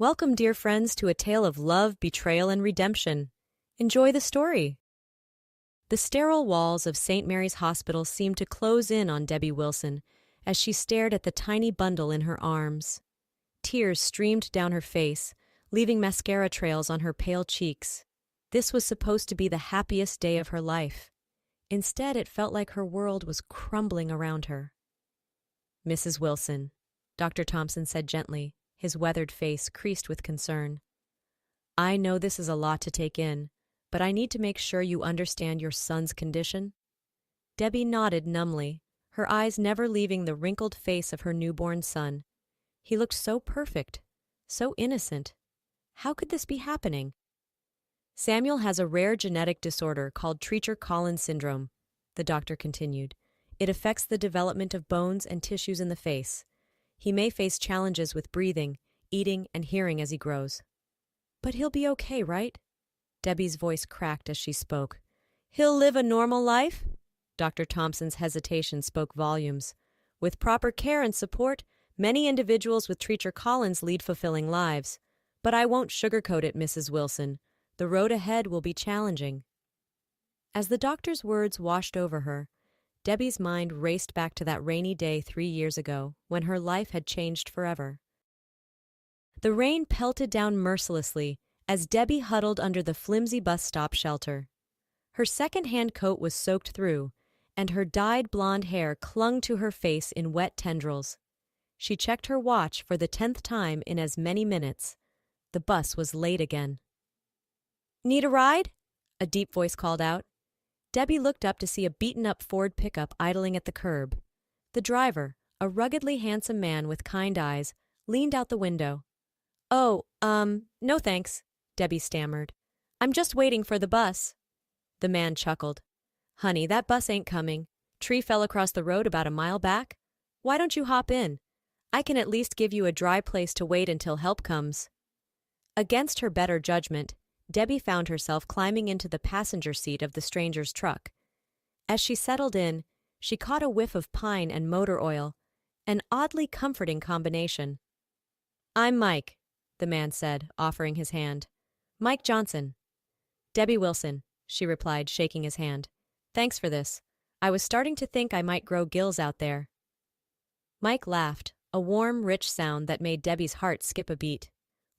Welcome, dear friends, to a tale of love, betrayal, and redemption. Enjoy the story. The sterile walls of St. Mary's Hospital seemed to close in on Debbie Wilson as she stared at the tiny bundle in her arms. Tears streamed down her face, leaving mascara trails on her pale cheeks. This was supposed to be the happiest day of her life. Instead, it felt like her world was crumbling around her. "Mrs. Wilson," Dr. Thompson said gently, his weathered face creased with concern. "I know this is a lot to take in, but I need to make sure you understand your son's condition." Debbie nodded numbly, her eyes never leaving the wrinkled face of her newborn son. He looked so perfect, so innocent. How could this be happening? "Samuel has a rare genetic disorder called Treacher-Collins syndrome," the doctor continued. "It affects the development of bones and tissues in the face. He may face challenges with breathing, eating, and hearing as he grows." "But he'll be okay, right?" Debbie's voice cracked as she spoke. "He'll live a normal life?" Dr. Thompson's hesitation spoke volumes. "With proper care and support, many individuals with Treacher-Collins lead fulfilling lives. But I won't sugarcoat it, Mrs. Wilson. The road ahead will be challenging." As the doctor's words washed over her, Debbie's mind raced back to that rainy day 3 years ago, when her life had changed forever. The rain pelted down mercilessly as Debbie huddled under the flimsy bus stop shelter. Her second-hand coat was soaked through, and her dyed blonde hair clung to her face in wet tendrils. She checked her watch for the 10th time in as many minutes. The bus was late again. "Need a ride?" a deep voice called out. Debbie looked up to see a beaten-up Ford pickup idling at the curb. The driver, a ruggedly handsome man with kind eyes, leaned out the window. "Oh, no thanks," Debbie stammered. "I'm just waiting for the bus." The man chuckled. "Honey, that bus ain't coming. Tree fell across the road about a mile back. Why don't you hop in? I can at least give you a dry place to wait until help comes." Against her better judgment, Debbie found herself climbing into the passenger seat of the stranger's truck. As she settled in, she caught a whiff of pine and motor oil, an oddly comforting combination. "I'm Mike," the man said, offering his hand. "Mike Johnson." "Debbie Wilson," she replied, shaking his hand. "Thanks for this. I was starting to think I might grow gills out there." Mike laughed, a warm, rich sound that made Debbie's heart skip a beat.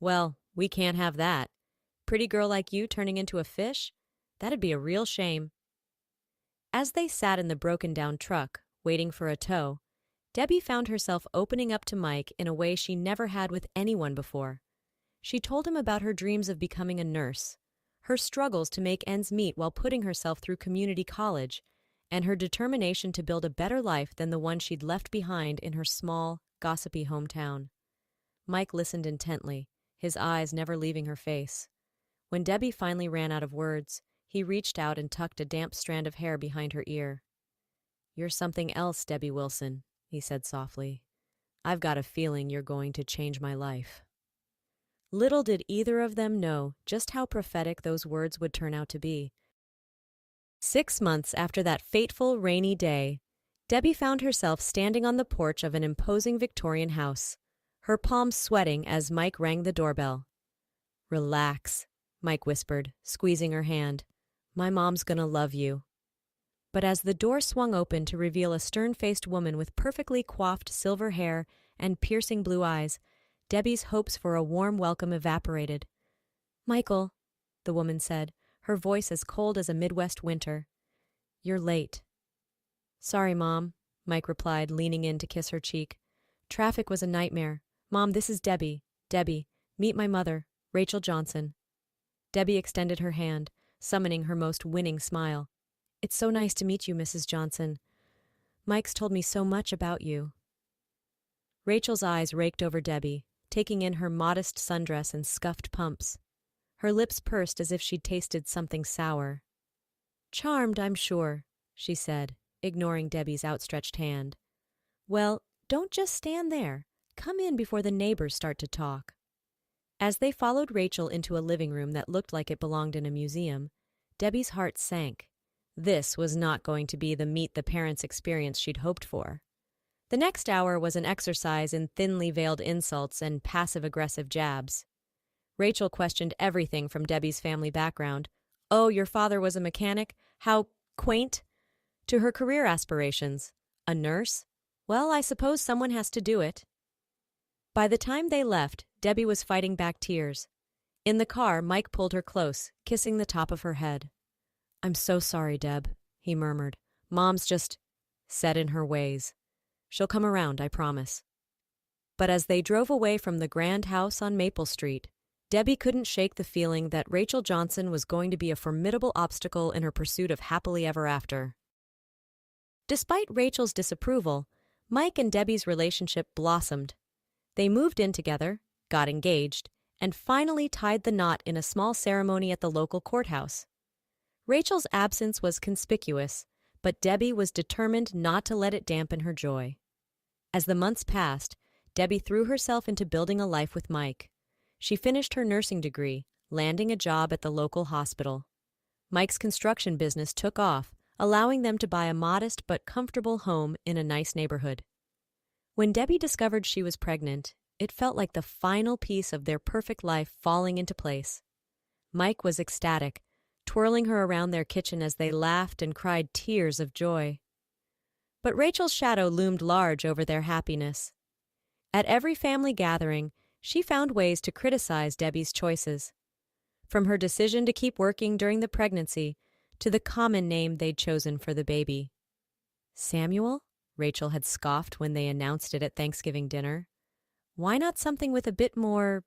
"Well, we can't have that. Pretty girl like you turning into a fish? That'd be a real shame." As they sat in the broken-down truck, waiting for a tow, Debbie found herself opening up to Mike in a way she never had with anyone before. She told him about her dreams of becoming a nurse, her struggles to make ends meet while putting herself through community college, and her determination to build a better life than the one she'd left behind in her small, gossipy hometown. Mike listened intently, his eyes never leaving her face. When Debbie finally ran out of words, he reached out and tucked a damp strand of hair behind her ear. "You're something else, Debbie Wilson," he said softly. "I've got a feeling you're going to change my life." Little did either of them know just how prophetic those words would turn out to be. 6 months after that fateful rainy day, Debbie found herself standing on the porch of an imposing Victorian house, her palms sweating as Mike rang the doorbell. "Relax," Mike whispered, squeezing her hand. "My mom's gonna love you." But as the door swung open to reveal a stern-faced woman with perfectly coiffed silver hair and piercing blue eyes, Debbie's hopes for a warm welcome evaporated. "Michael," the woman said, her voice as cold as a Midwest winter. "You're late." "Sorry, Mom," Mike replied, leaning in to kiss her cheek. "Traffic was a nightmare. Mom, this is Debbie. Debbie, meet my mother, Rachel Johnson." Debbie extended her hand, summoning her most winning smile. "It's so nice to meet you, Mrs. Johnson. Mike's told me so much about you." Rachel's eyes raked over Debbie, taking in her modest sundress and scuffed pumps. Her lips pursed as if she'd tasted something sour. "Charmed, I'm sure," she said, ignoring Debbie's outstretched hand. "Well, don't just stand there. Come in before the neighbors start to talk." As they followed Rachel into a living room that looked like it belonged in a museum, Debbie's heart sank. This was not going to be the meet-the-parents experience she'd hoped for. The next hour was an exercise in thinly veiled insults and passive-aggressive jabs. Rachel questioned everything from Debbie's family background. Oh, your father was a mechanic? How quaint! To her career aspirations. A nurse? Well, I suppose someone has to do it. By the time they left, Debbie was fighting back tears. In the car, Mike pulled her close, kissing the top of her head. I'm so sorry, Deb, he murmured. Mom's just set in her ways. She'll come around, I promise. But as they drove away from the grand house on Maple Street, Debbie couldn't shake the feeling that Rachel Johnson was going to be a formidable obstacle in her pursuit of happily ever after. Despite Rachel's disapproval, Mike and Debbie's relationship blossomed. They moved in together, got engaged, and finally tied the knot in a small ceremony at the local courthouse. Rachel's absence was conspicuous, but Debbie was determined not to let it dampen her joy. As the months passed, Debbie threw herself into building a life with Mike. She finished her nursing degree, landing a job at the local hospital. Mike's construction business took off, allowing them to buy a modest but comfortable home in a nice neighborhood. When Debbie discovered she was pregnant, it felt like the final piece of their perfect life falling into place. Mike was ecstatic, twirling her around their kitchen as they laughed and cried tears of joy. But Rachel's shadow loomed large over their happiness. At every family gathering, she found ways to criticize Debbie's choices. From her decision to keep working during the pregnancy to the common name they'd chosen for the baby. Samuel? Rachel had scoffed when they announced it at Thanksgiving dinner. Why not something with a bit more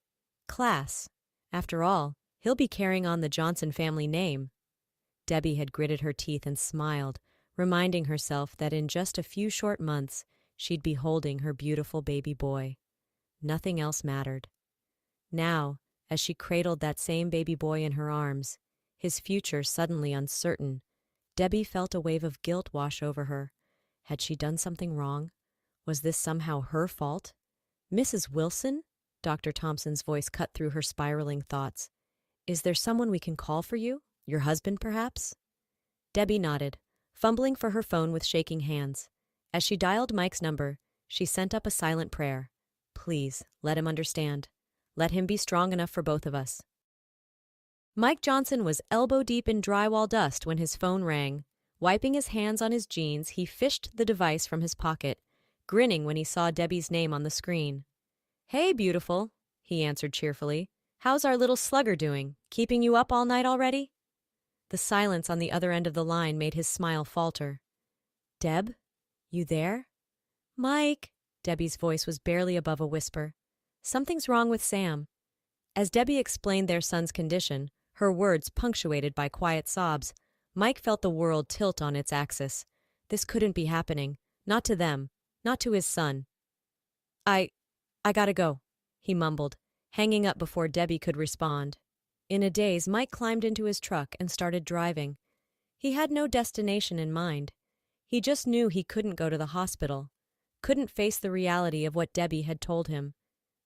class? After all, he'll be carrying on the Johnson family name. Debbie had gritted her teeth and smiled, reminding herself that in just a few short months she'd be holding her beautiful baby boy. Nothing else mattered. Now, as she cradled that same baby boy in her arms, his future suddenly uncertain, Debbie felt a wave of guilt wash over her. Had she done something wrong? Was this somehow her fault? Mrs. Wilson? Dr. Thompson's voice cut through her spiraling thoughts. Is there someone we can call for you? Your husband, perhaps? Debbie nodded, fumbling for her phone with shaking hands. As she dialed Mike's number, she sent up a silent prayer. Please, let him understand. Let him be strong enough for both of us. Mike Johnson was elbow-deep in drywall dust when his phone rang. Wiping his hands on his jeans, he fished the device from his pocket, grinning when he saw Debbie's name on the screen. Hey, beautiful, he answered cheerfully. How's our little slugger doing? Keeping you up all night already? The silence on the other end of the line made his smile falter. Deb? You there? Mike, Debbie's voice was barely above a whisper. Something's wrong with Sam. As Debbie explained their son's condition, her words punctuated by quiet sobs, Mike felt the world tilt on its axis. This couldn't be happening. Not to them. Not to his son. I gotta go, he mumbled, hanging up before Debbie could respond. In a daze, Mike climbed into his truck and started driving. He had no destination in mind. He just knew he couldn't go to the hospital, couldn't face the reality of what Debbie had told him.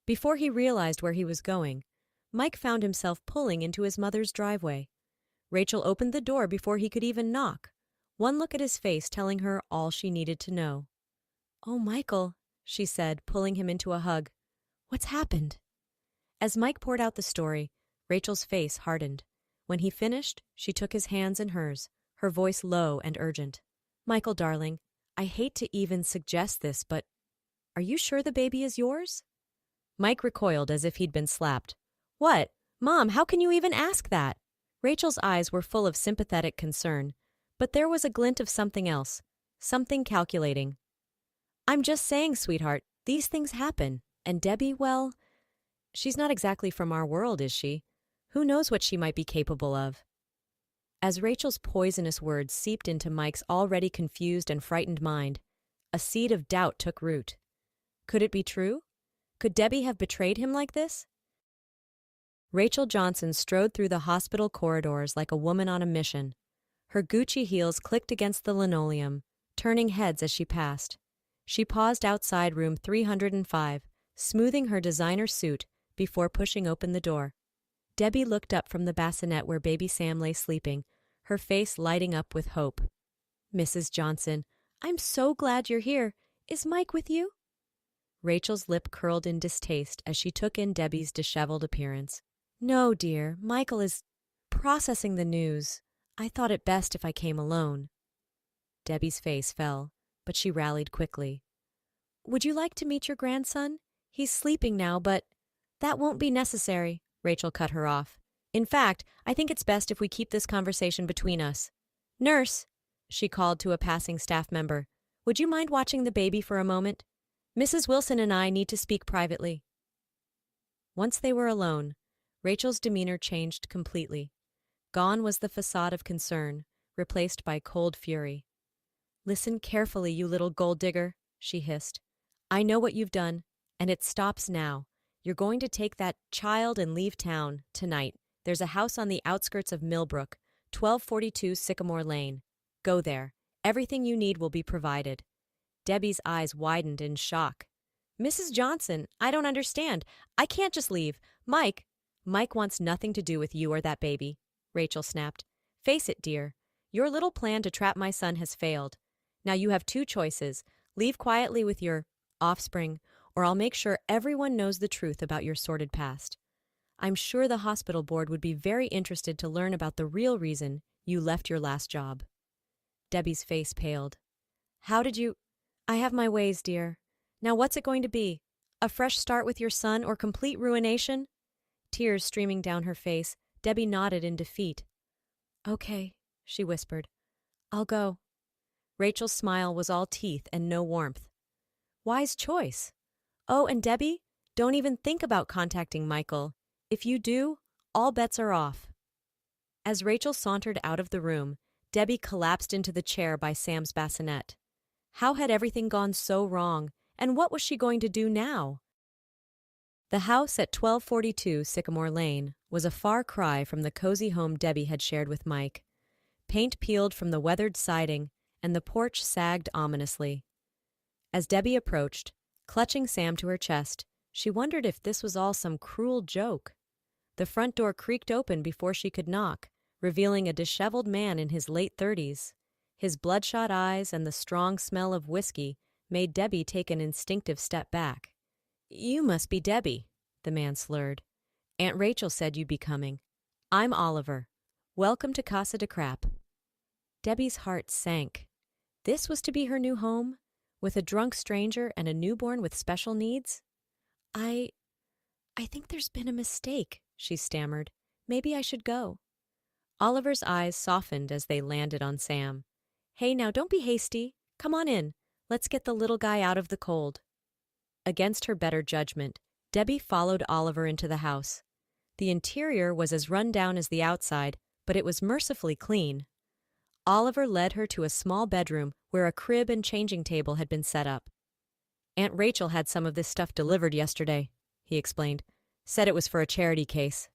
Before he realized where he was going, Mike found himself pulling into his mother's driveway. Rachel opened the door before he could even knock, one look at his face telling her all she needed to know. Oh, Michael, she said, pulling him into a hug. What's happened? As Mike poured out the story, Rachel's face hardened. When he finished, she took his hands in hers, her voice low and urgent. Michael, darling, I hate to even suggest this, but are you sure the baby is yours? Mike recoiled as if he'd been slapped. What? Mom, how can you even ask that? Rachel's eyes were full of sympathetic concern, but there was a glint of something else, something calculating. I'm just saying, sweetheart, these things happen. And Debbie, well, she's not exactly from our world, is she? Who knows what she might be capable of? As Rachel's poisonous words seeped into Mike's already confused and frightened mind, a seed of doubt took root. Could it be true? Could Debbie have betrayed him like this? Rachel Johnson strode through the hospital corridors like a woman on a mission. Her Gucci heels clicked against the linoleum, turning heads as she passed. She paused outside room 305, smoothing her designer suit before pushing open the door. Debbie looked up from the bassinet where baby Sam lay sleeping, her face lighting up with hope. Mrs. Johnson, I'm so glad you're here. Is Mike with you? Rachel's lip curled in distaste as she took in Debbie's disheveled appearance. No, dear, Michael is processing the news. I thought it best if I came alone. Debbie's face fell, but she rallied quickly. Would you like to meet your grandson? He's sleeping now, but that won't be necessary, Rachel cut her off. In fact, I think it's best if we keep this conversation between us. Nurse, she called to a passing staff member, would you mind watching the baby for a moment? Mrs. Wilson and I need to speak privately. Once they were alone, Rachel's demeanor changed completely. Gone was the facade of concern, replaced by cold fury. Listen carefully, you little gold digger, she hissed. I know what you've done, and it stops now. You're going to take that child and leave town, tonight. There's a house on the outskirts of Millbrook, 1242 Sycamore Lane. Go there. Everything you need will be provided. Debbie's eyes widened in shock. Mrs. Johnson, I don't understand. I can't just leave. Mike wants nothing to do with you or that baby, Rachel snapped. Face it, dear. Your little plan to trap my son has failed. Now you have two choices. Leave quietly with your offspring, or I'll make sure everyone knows the truth about your sordid past. I'm sure the hospital board would be very interested to learn about the real reason you left your last job. Debbie's face paled. How did you... I have my ways, dear. Now what's it going to be? A fresh start with your son or complete ruination? Tears streaming down her face, Debbie nodded in defeat. Okay, she whispered. I'll go. Rachel's smile was all teeth and no warmth. Wise choice. Oh, and Debbie, don't even think about contacting Michael. If you do, all bets are off. As Rachel sauntered out of the room, Debbie collapsed into the chair by Sam's bassinet. How had everything gone so wrong, and what was she going to do now? The house at 1242 Sycamore Lane was a far cry from the cozy home Debbie had shared with Mike. Paint peeled from the weathered siding, and the porch sagged ominously. As Debbie approached, clutching Sam to her chest, she wondered if this was all some cruel joke. The front door creaked open before she could knock, revealing a disheveled man in his late 30s. His bloodshot eyes and the strong smell of whiskey made Debbie take an instinctive step back. You must be Debbie, the man slurred. Aunt Rachel said you'd be coming. I'm Oliver. Welcome to Casa de Crap. Debbie's heart sank. This was to be her new home? With a drunk stranger and a newborn with special needs? I think there's been a mistake, she stammered. Maybe I should go. Oliver's eyes softened as they landed on Sam. Hey, now don't be hasty. Come on in. Let's get the little guy out of the cold. Against her better judgment, Debbie followed Oliver into the house. The interior was as run down as the outside, but it was mercifully clean. Oliver led her to a small bedroom where a crib and changing table had been set up. Aunt Rachel had some of this stuff delivered yesterday, he explained. Said it was for a charity case.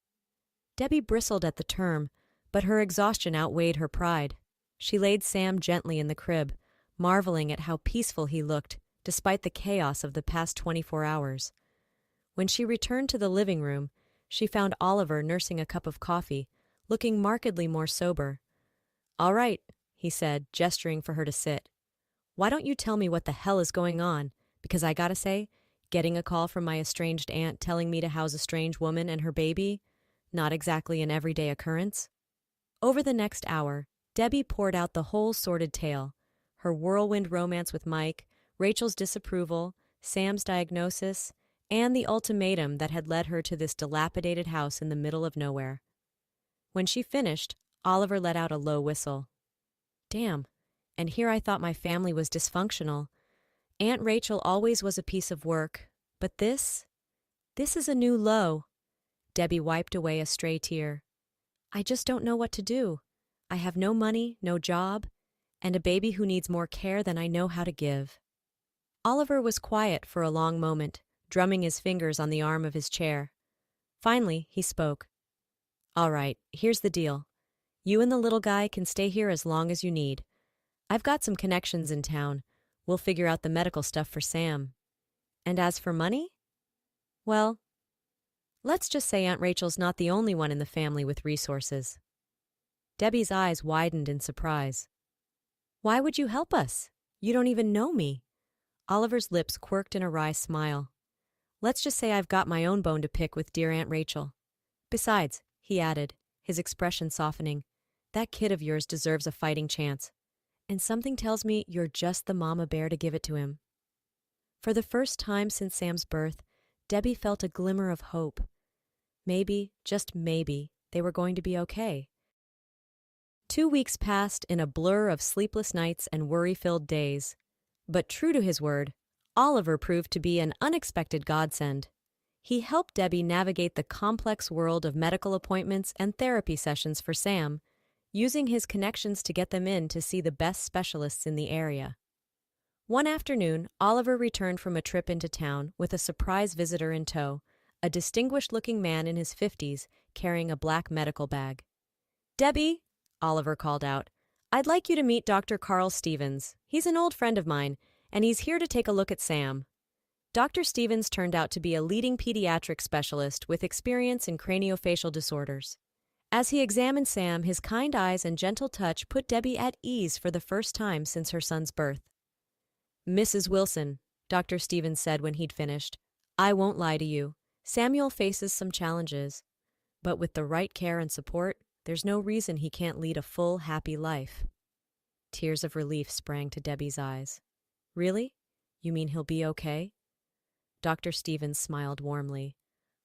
Debbie bristled at the term, but her exhaustion outweighed her pride. She laid Sam gently in the crib, marveling at how peaceful he looked, despite the chaos of the past 24 hours. When she returned to the living room, she found Oliver nursing a cup of coffee, looking markedly more sober. All right, he said, gesturing for her to sit. Why don't you tell me what the hell is going on? Because I gotta say, getting a call from my estranged aunt telling me to house a strange woman and her baby, not exactly an everyday occurrence. Over the next hour, Debbie poured out the whole sordid tale. Her whirlwind romance with Mike, Rachel's disapproval, Sam's diagnosis, and the ultimatum that had led her to this dilapidated house in the middle of nowhere. When she finished, Oliver let out a low whistle. Damn, and here I thought my family was dysfunctional. Aunt Rachel always was a piece of work, but this is a new low. Debbie wiped away a stray tear. I just don't know what to do. I have no money, no job, and a baby who needs more care than I know how to give. Oliver was quiet for a long moment, drumming his fingers on the arm of his chair. Finally, he spoke. All right, here's the deal. You and the little guy can stay here as long as you need. I've got some connections in town. We'll figure out the medical stuff for Sam. And as for money? Well, let's just say Aunt Rachel's not the only one in the family with resources. Debbie's eyes widened in surprise. Why would you help us? You don't even know me. Oliver's lips quirked in a wry smile. Let's just say I've got my own bone to pick with dear Aunt Rachel. Besides, he added, his expression softening, that kid of yours deserves a fighting chance. And something tells me you're just the mama bear to give it to him. For the first time since Sam's birth, Debbie felt a glimmer of hope. Maybe, just maybe, they were going to be okay. 2 weeks passed in a blur of sleepless nights and worry-filled days. But true to his word, Oliver proved to be an unexpected godsend. He helped Debbie navigate the complex world of medical appointments and therapy sessions for Sam, using his connections to get them in to see the best specialists in the area. One afternoon, Oliver returned from a trip into town with a surprise visitor in tow, a distinguished-looking man in his 50s carrying a black medical bag. "Debbie," Oliver called out, "I'd like you to meet Dr. Carl Stevens. He's an old friend of mine, and he's here to take a look at Sam." Dr. Stevens turned out to be a leading pediatric specialist with experience in craniofacial disorders. As he examined Sam, his kind eyes and gentle touch put Debbie at ease for the first time since her son's birth. "Mrs. Wilson," Dr. Stevens said when he'd finished, "I won't lie to you. Samuel faces some challenges, but with the right care and support, there's no reason he can't lead a full, happy life." Tears of relief sprang to Debbie's eyes. "Really? You mean he'll be okay?" Dr. Stevens smiled warmly.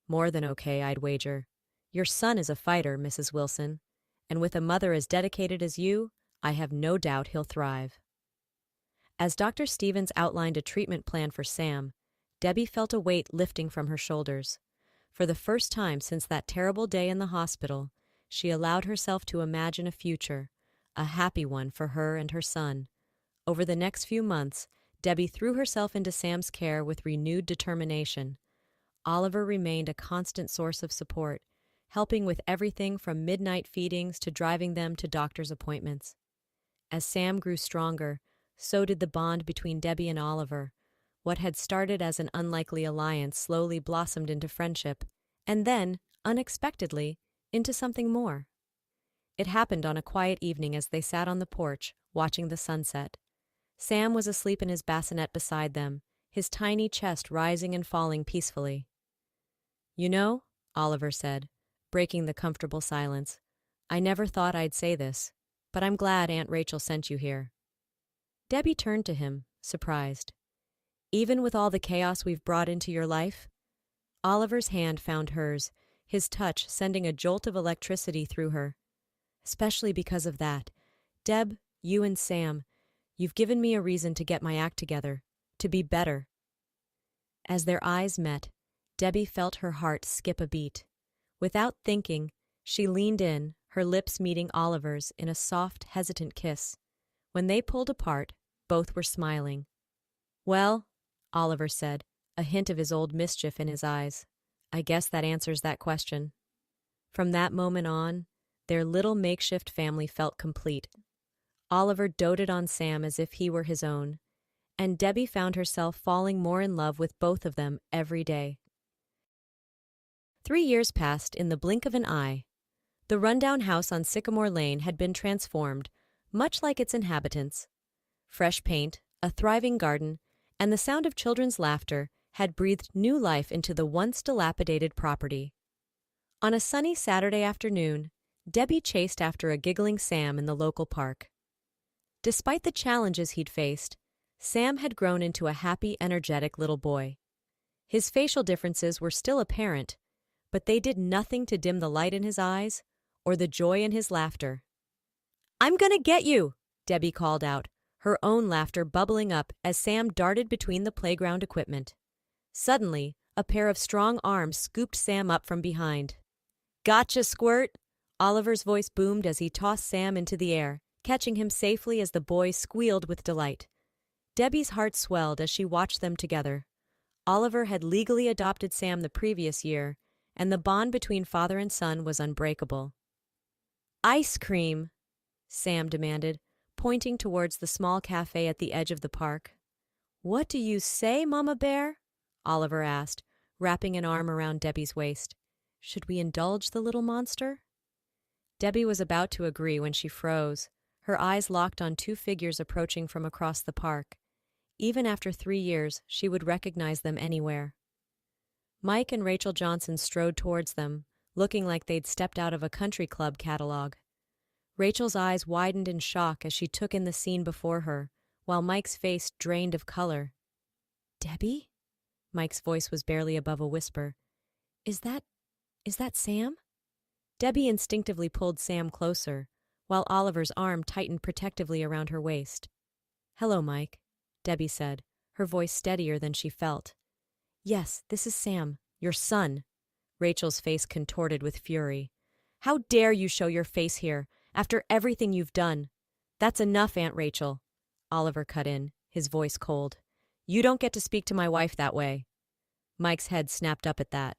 "More than okay, I'd wager. Your son is a fighter, Mrs. Wilson, and with a mother as dedicated as you, I have no doubt he'll thrive." As Dr. Stevens outlined a treatment plan for Sam, Debbie felt a weight lifting from her shoulders. For the first time since that terrible day in the hospital, she allowed herself to imagine a future, a happy one for her and her son. Over the next few months, Debbie threw herself into Sam's care with renewed determination. Oliver remained a constant source of support, helping with everything from midnight feedings to driving them to doctor's appointments. As Sam grew stronger, so did the bond between Debbie and Oliver. What had started as an unlikely alliance slowly blossomed into friendship, and then, unexpectedly, into something more. It happened on a quiet evening as they sat on the porch, watching the sunset. Sam was asleep in his bassinet beside them, his tiny chest rising and falling peacefully. "You know," Oliver said, breaking the comfortable silence, "I never thought I'd say this, but I'm glad Aunt Rachel sent you here." Debbie turned to him, surprised. "Even with all the chaos we've brought into your life?" Oliver's hand found hers, his touch sending a jolt of electricity through her. "Especially because of that. Deb, you and Sam, you've given me a reason to get my act together, to be better." As their eyes met, Debbie felt her heart skip a beat. Without thinking, she leaned in, her lips meeting Oliver's in a soft, hesitant kiss. When they pulled apart, both were smiling. "Well," Oliver said, a hint of his old mischief in his eyes, "I guess that answers that question." From that moment on, their little makeshift family felt complete. Oliver doted on Sam as if he were his own, and Debbie found herself falling more in love with both of them every day. 3 years passed in the blink of an eye. The rundown house on Sycamore Lane had been transformed, much like its inhabitants. Fresh paint, a thriving garden, and the sound of children's laughter had breathed new life into the once dilapidated property. On a sunny Saturday afternoon, Debbie chased after a giggling Sam in the local park. Despite the challenges he'd faced, Sam had grown into a happy, energetic little boy. His facial differences were still apparent, but they did nothing to dim the light in his eyes or the joy in his laughter. "I'm gonna get you!" Debbie called out, her own laughter bubbling up as Sam darted between the playground equipment. Suddenly, a pair of strong arms scooped Sam up from behind. "Gotcha, squirt!" Oliver's voice boomed as he tossed Sam into the air, catching him safely as the boy squealed with delight. Debbie's heart swelled as she watched them together. Oliver had legally adopted Sam the previous year, and the bond between father and son was unbreakable. "Ice cream!" Sam demanded, pointing towards the small cafe at the edge of the park. "What do you say, Mama Bear?" Oliver asked, wrapping an arm around Debbie's waist. "Should we indulge the little monster?" Debbie was about to agree when she froze, her eyes locked on two figures approaching from across the park. Even after 3 years, she would recognize them anywhere. Mike and Rachel Johnson strode towards them, looking like they'd stepped out of a country club catalog. Rachel's eyes widened in shock as she took in the scene before her, while Mike's face drained of color. "Debbie?" Mike's voice was barely above a whisper. Is that Sam?" Debbie instinctively pulled Sam closer, while Oliver's arm tightened protectively around her waist. "Hello, Mike," Debbie said, her voice steadier than she felt. "Yes, this is Sam, your son." Rachel's face contorted with fury. "How dare you show your face here, after everything you've done?" "That's enough, Aunt Rachel," Oliver cut in, his voice cold. "You don't get to speak to my wife that way." Mike's head snapped up at that.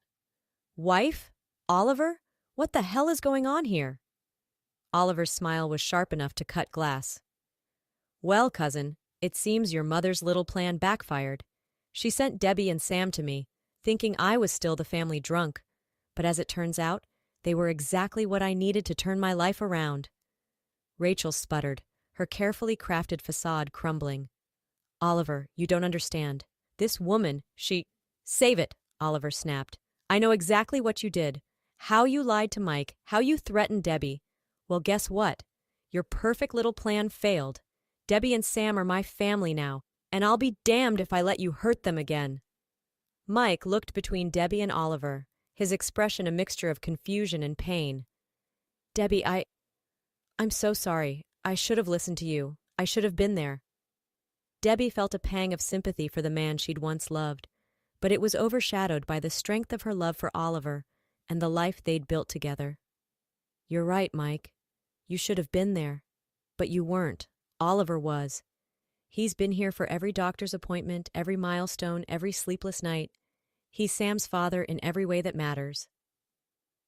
"Wife? Oliver? What the hell is going on here?" Oliver's smile was sharp enough to cut glass. "Well, cousin, it seems your mother's little plan backfired. She sent Debbie and Sam to me, thinking I was still the family drunk. But as it turns out, they were exactly what I needed to turn my life around." Rachel sputtered, her carefully crafted facade crumbling. "Oliver, you don't understand. This woman, she—" "Save it," Oliver snapped. "I know exactly what you did. How you lied to Mike, how you threatened Debbie. Well, guess what? Your perfect little plan failed. Debbie and Sam are my family now, and I'll be damned if I let you hurt them again." Mike looked between Debbie and Oliver, his expression a mixture of confusion and pain. "Debbie, I'm so sorry. I should have listened to you. I should have been there." Debbie felt a pang of sympathy for the man she'd once loved, but it was overshadowed by the strength of her love for Oliver and the life they'd built together. "You're right, Mike. You should have been there. But you weren't. Oliver was. He's been here for every doctor's appointment, every milestone, every sleepless night. He's Sam's father in every way that matters."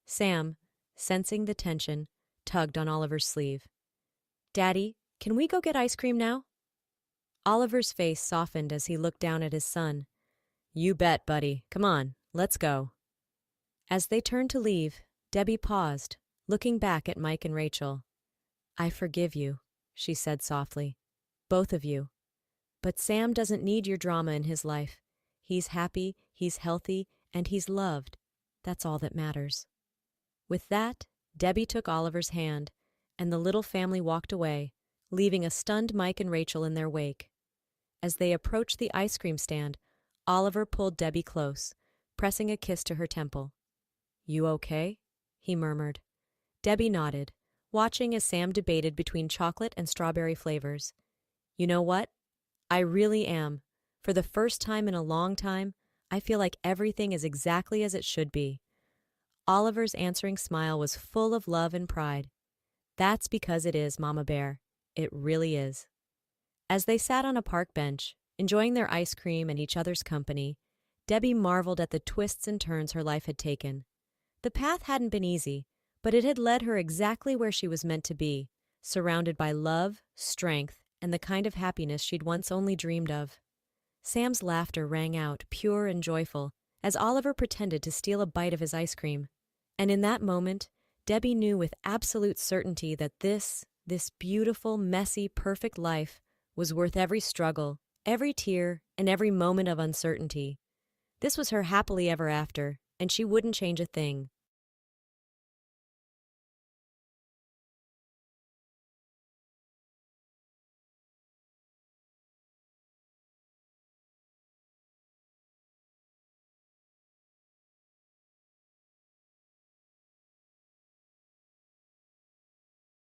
Sam, sensing the tension, tugged on Oliver's sleeve. "Daddy, can we go get ice cream now?" Oliver's face softened as he looked down at his son. "You bet, buddy. Come on, let's go." As they turned to leave, Debbie paused, looking back at Mike and Rachel. "I forgive you," she said softly. "Both of you. But Sam doesn't need your drama in his life. He's happy, he's healthy, and he's loved. That's all that matters." With that, Debbie took Oliver's hand, and the little family walked away, leaving a stunned Mike and Rachel in their wake. As they approached the ice cream stand, Oliver pulled Debbie close, pressing a kiss to her temple. "You okay?" he murmured. Debbie nodded, watching as Sam debated between chocolate and strawberry flavors. "You know what? I really am. For the first time in a long time, I feel like everything is exactly as it should be." Oliver's answering smile was full of love and pride. "That's because it is, Mama Bear. It really is." As they sat on a park bench, enjoying their ice cream and each other's company, Debbie marveled at the twists and turns her life had taken. The path hadn't been easy, but it had led her exactly where she was meant to be, surrounded by love, strength, and the kind of happiness she'd once only dreamed of. Sam's laughter rang out, pure and joyful, as Oliver pretended to steal a bite of his ice cream. And in that moment, Debbie knew with absolute certainty that this beautiful, messy, perfect life was worth every struggle, every tear, and every moment of uncertainty. This was her happily ever after, and she wouldn't change a thing.